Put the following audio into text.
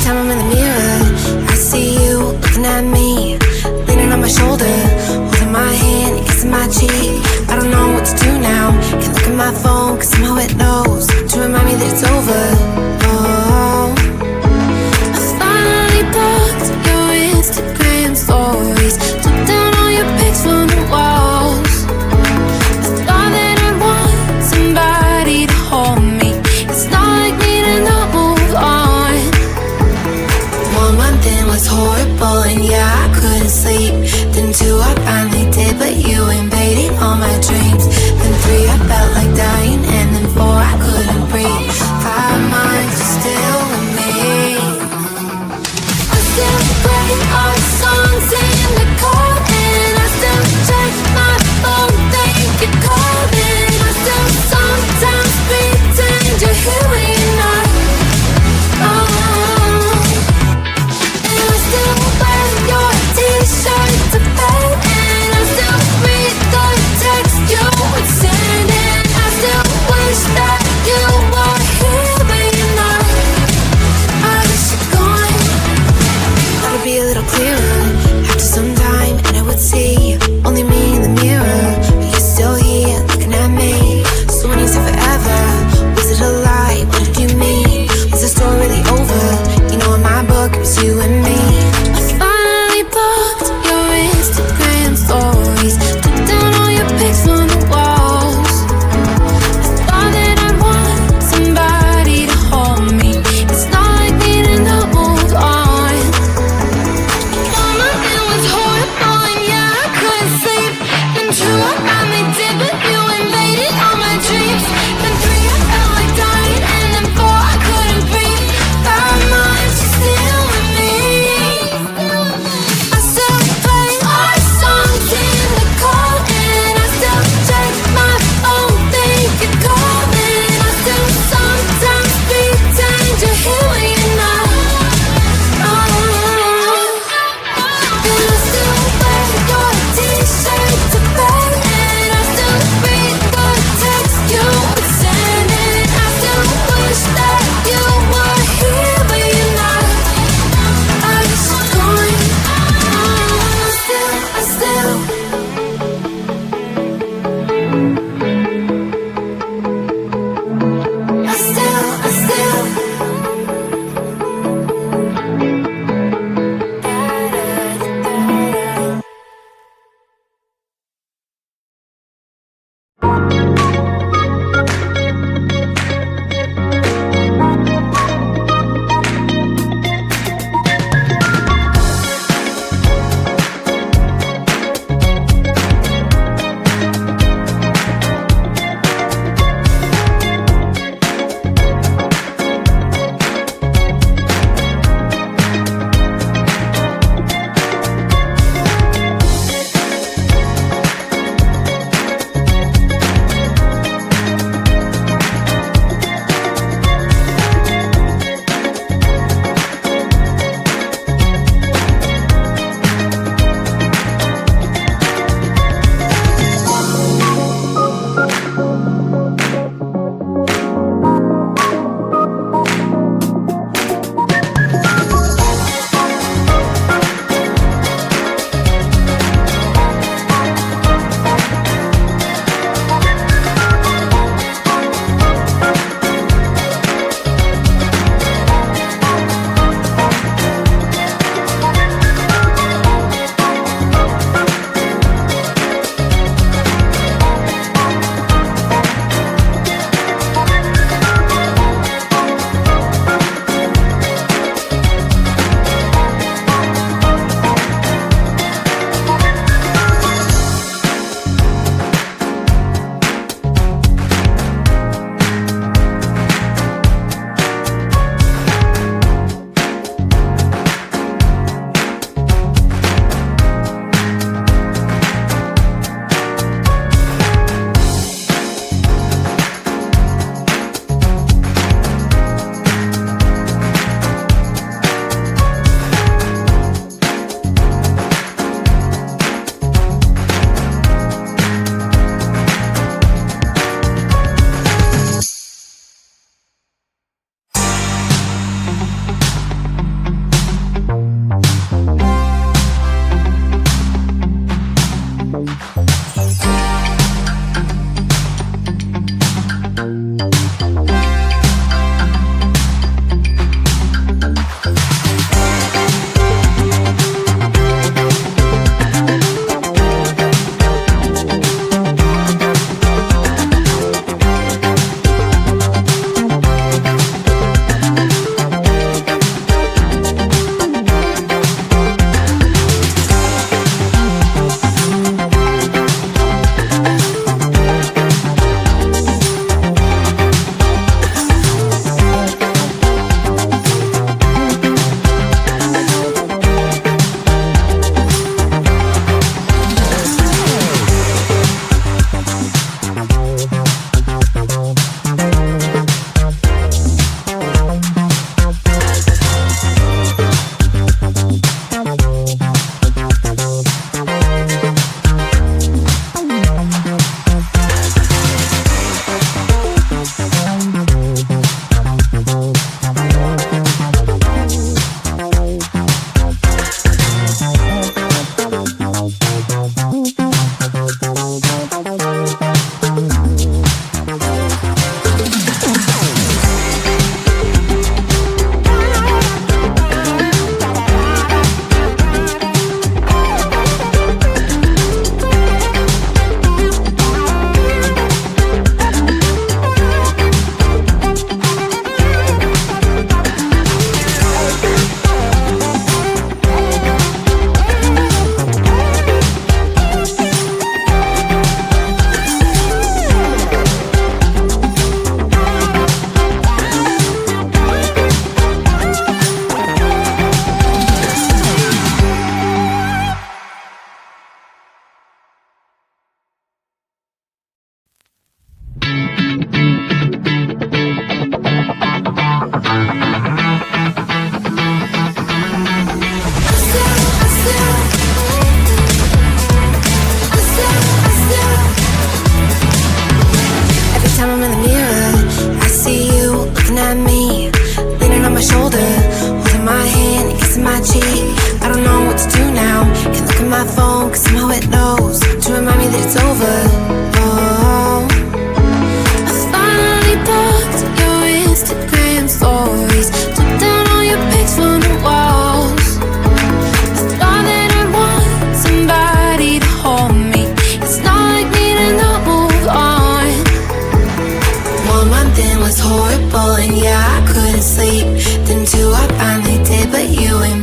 time I'm in the mirror, I see you looking at me, leaning on my shoulder, holding my hand, kissing my cheek. I don't know what to do now. Can't look at my phone, cause somehow it knows to remind me that it's over. Oh, I finally blocked your Instagram stories, took down all your pics from the walls. I thought that I'd want somebody to hold me. It's not like me to not move on. 1 month in was horrible, and yeah, I couldn't sleep. Then 2, I finally did, but you invaded all my dreams. Then 3, I felt like dying, and then 4, I couldn't breathe. 5 months, you're still with me. I still play our songs in the car, and I still check my phone, think you're calling. I still sometimes pretend you're here when you're not. And I still wear your t-shirt to bed, and I still read asleep. Then two, I finally did, but you ain't